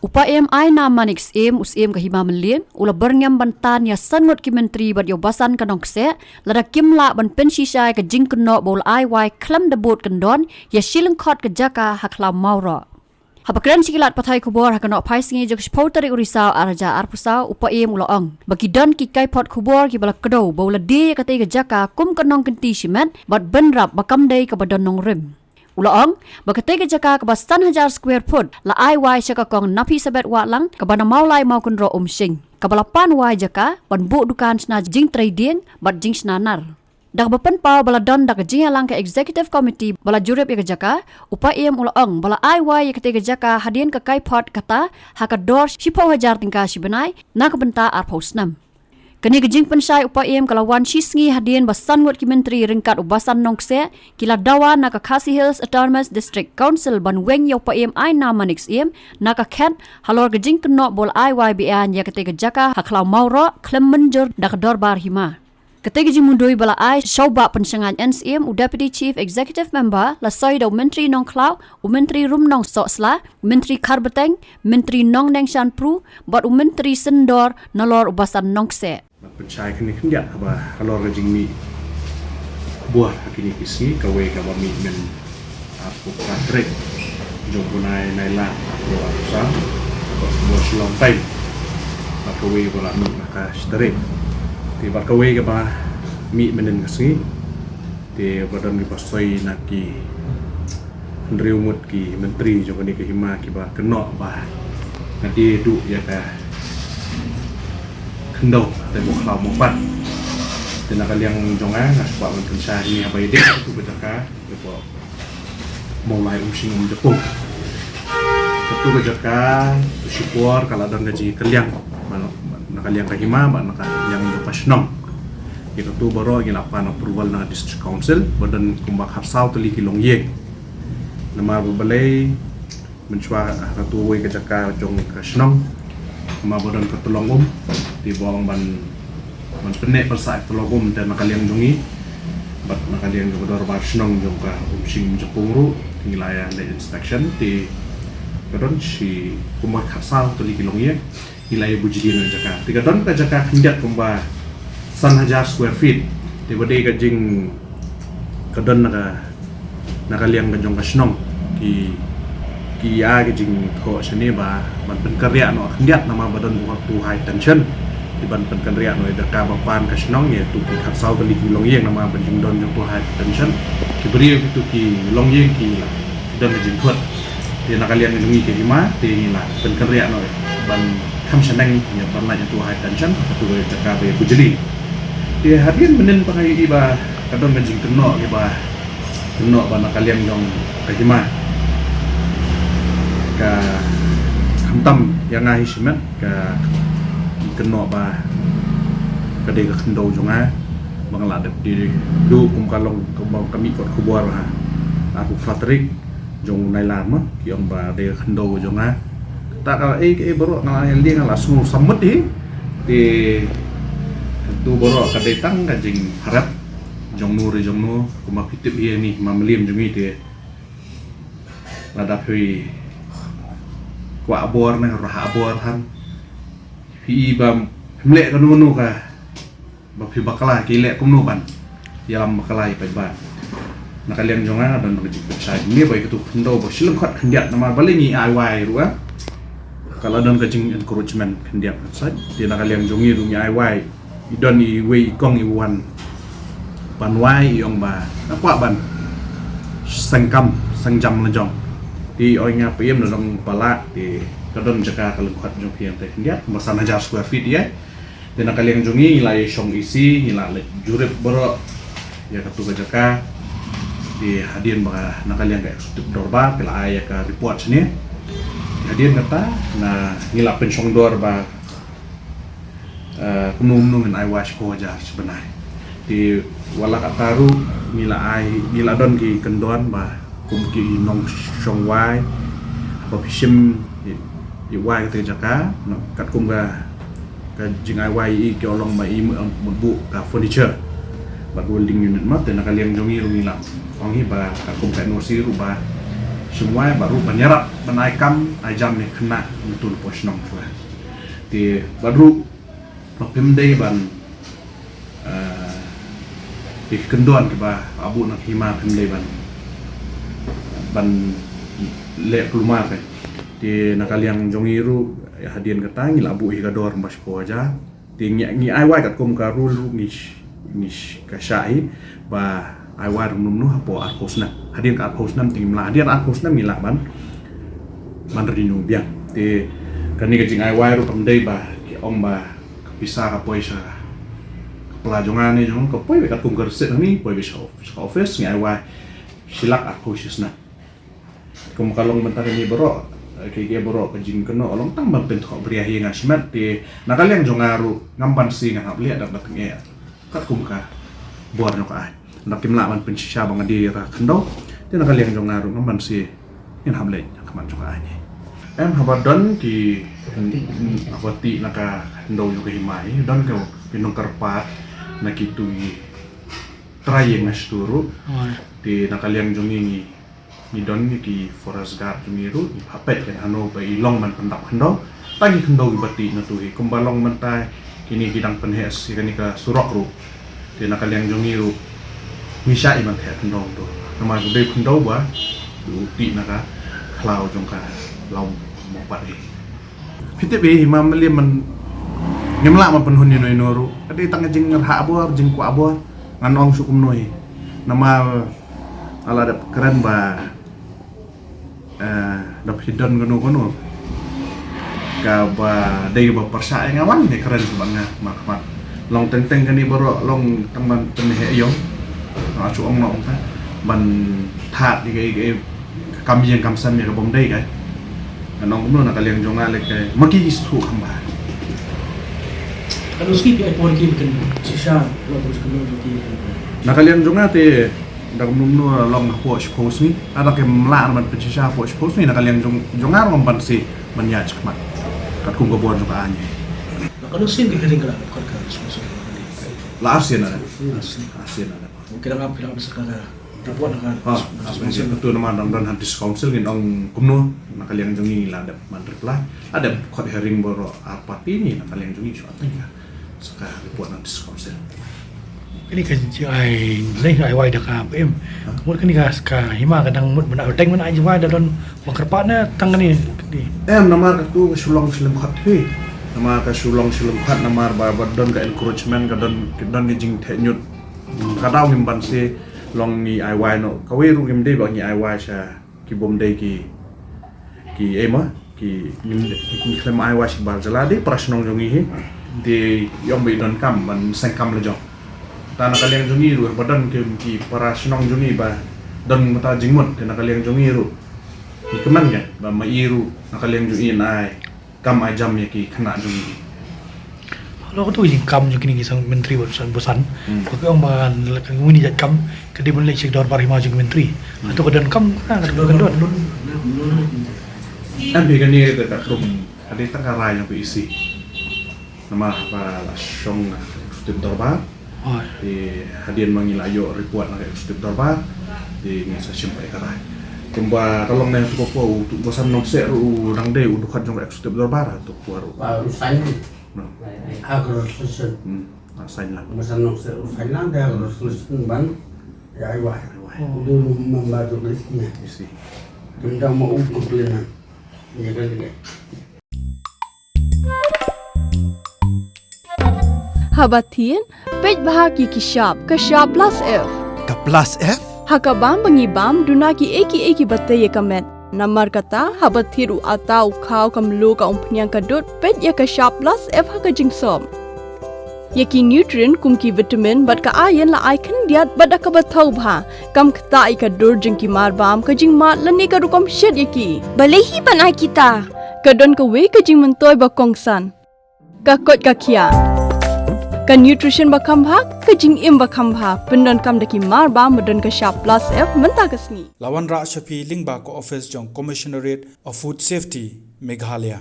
Upa ai na manix us kahima melien ula berngam bantan ya sangot ki menteri bat yo basan kanong kse lada kimla ban pensi syai ka jing kno bol ai wai klam de bot kendon ya shileng khot ka jaka hakla maura habakran sikilat pathai kubor hakano phai singi jok spotari urisa araja arpusa upa ula ong bagi don ki kai pot kubor ki bala kdo bol de ka te ka jaka kum kanong kenti simen bat benrap bakam dei ka badon nong rim Ulaong, bakatega jaka ke 1,000 square foot la ai wai syaka kong napi sabet wa lang ke bana maulai mau kunro sing. Kabalapan wai jaka ban bu dukan sna jing trading bat jing sna nar. Dak bapen pau bala don dak jing lang ke executive committee bala jurep ya jaka upa ulaong bala ai wai ya ketega jaka hadien ke kai pot kata haka dor 10,000 tingka sibenai na ke benta ar posnam. Kini gejing pensai upa kalawan sisngi hadien basan ngot ki menteri ringkat ubasan nongse kila dawa naka Khasi Hills Autonomous District Council ban weng ya upa ai na manix naka ket halor gejing keno bol IYBN ya ketika jaka haklau mauro klem menjur dak dorbar hima. Ketika gejing mundui bala ai syauba pensengan NCM Deputy Chief Executive Member la soido menteri nong klau menteri rum nong soksla menteri karbeteng menteri nong neng shan pru bat menteri sendor nalor ubasan nongse. Pencai kini kendia apa kalau rejing mi buah kini kisi kawe kawami men aku patrek jom punai naila aku usah buah selong time kawe bola mi maka sterik di kawe ka mi menen kisi di badan mi pasoi naki ndriumut ki menteri jom ni ke hima ki ba kenok ba nanti du ya ka Ndo, temu klau mopat. Tenaga yang jonga ngaspa untuk saya ini apa ide itu berjaka, itu mulai using Jepun. Itu berjaka, support kalau ada gaji kalian, nak kalian kahima, nak yang profesional. Itu tu baru ingin apa nak approval na district council, badan kumbak harsau tu liki longye. Nama berbalai mencuba satu way kejaka jong kasnong. Badan ketolongum di bawah ban penek persa ketolongum dan nakaliang jungi bat nakaliang juga dor barsnong juga umsing jepungru nilai the inspection di kadon si kumat khasal tu likilongye nilai bujidin jaka tiga don ka jaka hendak kumba 1,000 square feet di bade gajing kadon nakaliang ganjong kasnong ki ya gajing ko sini ba ban penkarya no hendak nama badan waktu high tension di ban penkarya no da ka bapan kasnong ye tu ki khasau kali ki long yeng nama banjing don jong tu high tension ki beri itu ki long yeng ki dan gajing khot di nakalian ngi ki hima di la penkarya no ban kham senang ya ban la tu high tension tu ga jaka be bujeli di hadin menen pakai iba kadon gajing keno ki ba keno ban nakalian jong ka hima ka hamtam yang ngai simen ka keno ba ka de ka kendo jonga bangla de di du kum kalong kami kot kubor ha aku fatrik jong nai lama ki om ba de kendo jonga ta ka ke boro ngai liang la su samut di tu boro ka de tang ka jing harap jong nu kuma pitip ye ni mamlim jongi de lada phi kwa abor na rah abor han hi bam mle kan nu ka ba phi bakala ki le kum nu ban yalam bakala i ba na kalian jonga dan ngejik sai ni ba itu kendo ba silem khat khendiat nama balingi ai wai ruwa kalau dan kajing encouragement khendiat sai di na kalian jongi dunya ai wai idon i wei kong i wan ban wai yong ba kwa ban sangkam sangjam lejong di oinya PM dalam pala di kadon jaka kalau kuat jong PM teh dia masan 1,000 square feet ya dan kalian jungi nilai song isi nilai jurep boro ya katu jaka di hadian baka nakalian ka eksekutif dorba kala aya ka report sini hadian kata na nilai pensong dor ba kunum ai wash ko jar sebenarnya di wala kataru nilai don ki kendon ba kumki nong song wai apa pisim i wai te jaka no kat kum ga jingai wai i ki olong mai bu ka furniture ba welding unit ma te nakaliang jongi rungi la ongi ba ka kum ka no si ru ba semua baru menyerap menaikkan ajam ni kena betul posnong juga. Di baru Pemdai ban di kenduan ke bah abu nak hima Pemdai ban lek keluar kan. Di nakaliang jongiru hadian kata ngi labu higador mbas po aja. Di ngi ai wai kat kum karul nish kasai ba ai wai rumnu hapo arkosna. Hadian ka arkosna tingmla hadian arkosna mila ban rinu biang. Di kani ka jing ai wai ru Pemdai ba ki ong ba bisa kapoi sa pelajongan ni jong kapoi kat kum kerset ni poi bisa office ngi ai wai silak arkosna. Kum kalong mentar ni bero kaya borok kejing kena olong tang bang bentuk beriahi ngasmet di nakaliang jongaru ngampan si ngap liat dak nge kat kumka bor noka nak kimla man pensisya bang di ra kendo di nakaliang jongaru ngampan si ngap liat kaman joka ani habadon ki awati naka kendo juga himai don ke pinong karpat nakitui trayeng nasturu di nakaliang jongi ni don ni ki forest guard jumiru ni hapet kan ano ba ilong man pendak kendo tagi kendo bati na tuhi kumbalong man tai kini bidang penhes kini ka surok ru di nakaliang jumiru misa iman he kendo to nama gede kendo ba uti naka klau jongka lau mo pati pite be imam le man ngemla man penhun ni noru adi tang jing ngerha abor jing ku abor nganong sukum noi nama ala ada keren ba dapat hidon gono ka ba dai ba persa ngawan ne keren sebenarnya mak long teng kan ni baro long teman penhe yo acu ong no ta ban that di cái kam yang kam san ni ka bom dai kai nong no na kaliang jonga le kai maki isu khamba kalau skip ai por ki kan sisa lo terus kan di na kaliang jonga te dak numno long posh post ni ada ke mla man pecisha posh post ni nakaliang jongar ngompan si manyaj kmat kat kum gobor juga anye kalau sin di kering kala kor ka sponsor la arsien ada kira ngap kira besar ka rapuan kan sponsor tu nama dan hantis council ngin ong kumno nakaliang jongi la ada man reply ada khot hearing boro apa ini nakaliang jongi suatu ya saka report hantis council ini kan ai lain ai wai dak em mut kan ka hima kadang mut mana teng mana ai wai dalon makarpana tang ni nama ka tu sulong khat he nama ka sulong khat nama ba don ka encouragement ka don ni jing the nyut kadau himban se long ni ai wai no ka we ru gim dei ba ni ai wai sa ki bom dei ki ema ki ni klem ai wai si bar jala de prasnong jongi he de yom be don kam man sang kam le jong tanah kaliang jongi ru badan ke ki para sinong jongi ba dan mata jingmut ke nakaliang jongi ru ni keman kan ba mairu nakaliang jongi nai kam ajam ya ki kena jongi lo tu jing kam ju kini sang menteri bosan ko ong ba nguni jat kam ke di menlek sek dor par hima jung menteri atau kedan kam kan don ambil kan ni ke kum ada tangkarai yang isi nama ba song sistem dorba di hadian mangilayo ribuan nak eksekutif dorbar di masa simpai karai kumba kalau nang tuko untuk bosan nongse ru nang de untuk kan jong eksekutif dorbar untuk puaru usain agro solution sain lah bosan nongse usain lah dia agro solution ban ya iwa dia membantu listnya isi benda mau komplainan ya kan dia Habatin, pej bahagi kishab, kashab plus F. Ka plus F? Hakabam bangibam duna ki eki batte ye kamet. Namar kata habathiru atau khau kamlu ka umpnyang kadut pej ya kashab plus F haka jingsom. Yaki nutrient kum ki vitamin bat ka ayan la icon diat bat ka bathau bha. Kam kta i ka dur jing ki mar bam ka jing mat lani ka rukom shed yaki. Balehi panai kita. Kadon ka we ka jing mentoy ba kongsan. Ka kot ka kia. Ka nutrition bakam bha ka jing im bakam bha pendon kam daki mar ba modon ka sharp plus F menta kasni Lawan Ra Shafi Lingba ko office jong Commissionerate of Food Safety Meghalaya